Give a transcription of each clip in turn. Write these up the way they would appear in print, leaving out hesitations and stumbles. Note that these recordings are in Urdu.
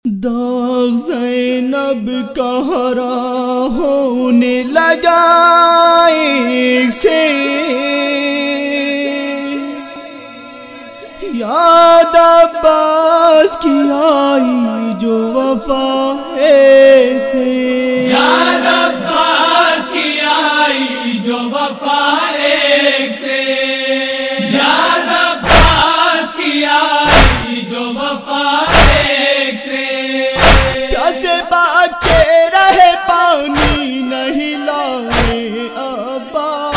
داغ زینب کا ہرا ہونے لگا ایک سے، یاد عباس کی آئی جو وفا ایک سے، یاد عباس کی آئی جو وفا ایک سے، یاد عباس کی آئی جو وفا ایک سے۔ پیاسے بچے رہے پانی نہیں لائے عباس،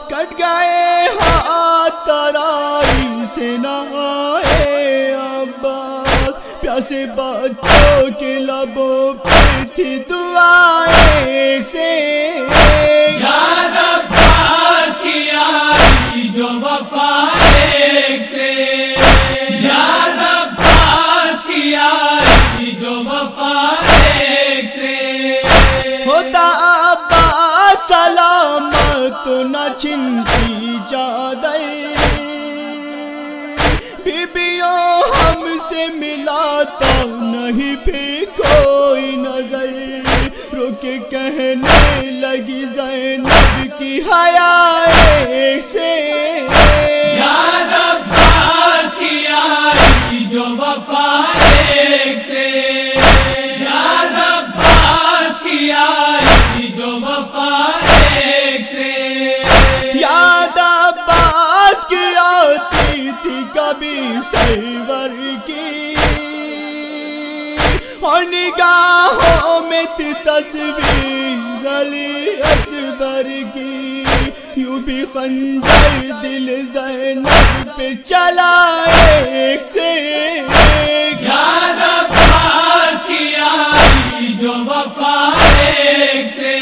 کٹ گئے ہاتھ ترائی سے نہائے عباس، پیاسے بچوں کے لبوں پہ تھی دعائیں ایک سے، یاد عباس کی آئی جو وفا ایک سے، یاد عباس کی آئی جو وفا ایک سے۔ ہوتا عباس سلامت نہ چھنتی چادر، بیبیوں ہم سے ملاتا نہیں پھر کوئی نظر، رو کے کہنے لگی زینب کی حیا ایک سے، یاد عباس کی آئی جو وفا ایک سے، یاد عباس کی آئی جو وفا ایک سے۔ یاد عباس کی آتی تھی کبھی سرور کی، اور نگاہوں میں تھی تصویر علی اکبر کی، یوں بھی خنجر دل زینب پہ چلا ایک سے، یاد عباس کی آئی جو وفا ایک سے،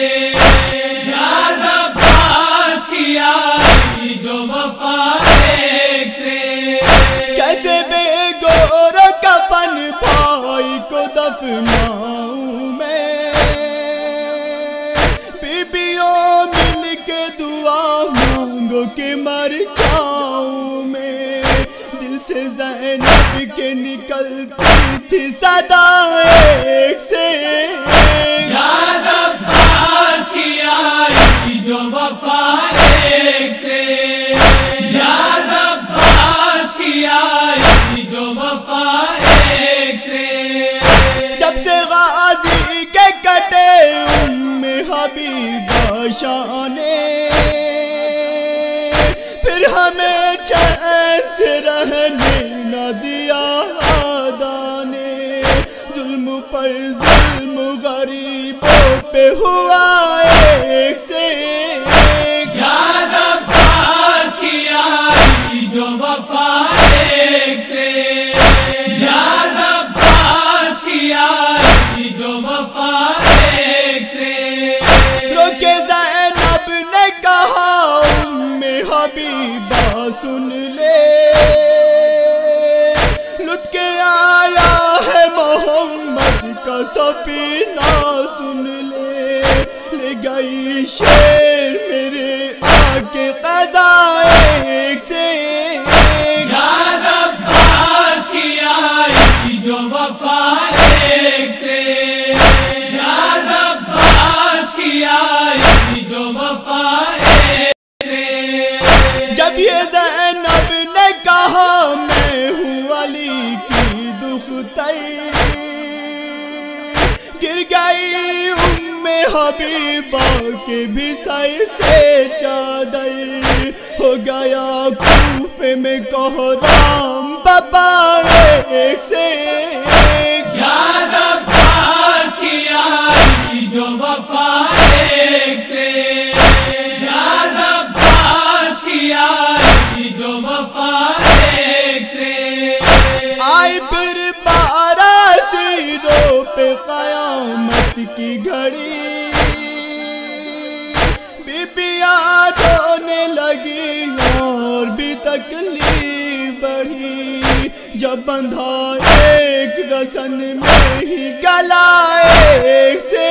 یاد عباس کی آئی جو وفا ایک سے۔ کیسے بے گور کفن بھائی کو دفناؤں میں، بیبیوں مل کے دعا مانگو کہ مر جاؤں میں، دل سے زینب کے نکلتی تھی صدا ایک سے، یاد عباس کی آئی جو وفا ایک سے، یاد عباس کی آئی جو وفا ایک سے۔ جب سے غازی کے کٹے ام حبیبہ شانے، پھر ہمیں چین سے رہنے نہ دیا خدا نے، ظلم پر ظلم غریبوں پہ ہوا ایک سے، یاد عباس کی آئی جو وفا ایک سے، یاد عباس کی آئی جو وفا ایک سے۔ روکے زینب نے کہا ام حبیبہ سن لے، لٹ کے آیا ہے محمد کا سفینہ سن لے، لے گئی شیر میرے آگے قضا ایک سے، یاد عباس کی آئی جو وفا ایک سے، یاد عباس کی آئی جو وفا ایک سے۔ جب یہ زینب نے کہا میں ہوں علی کی دختر، گر گئی ام حبیبہ کے بھی سر سے چادر، ہو گیا کوفے میں کوہرام بابا ایک سے، یاد عباس کی آئی جو وفا ایک سے، یاد عباس کی آئی جو وفا ایک سے۔ آئی پھر 12 سیروں پہ قیامت کی گھڑی، بیبیاں رونے لگی اور بھی تکلیف بڑھی، جب بندھا ایک رسن میں ہی گلا ایک سے،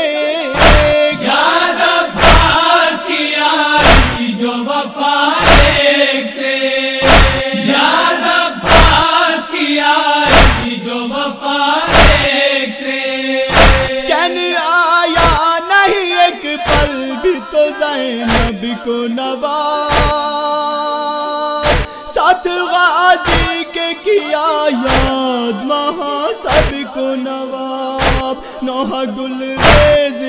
یاد عباس کی آئی جو وفا ایک سے، یاد عباس کی آئی جو کیا یاد وہاں سب کو نواب، نوح گل ریز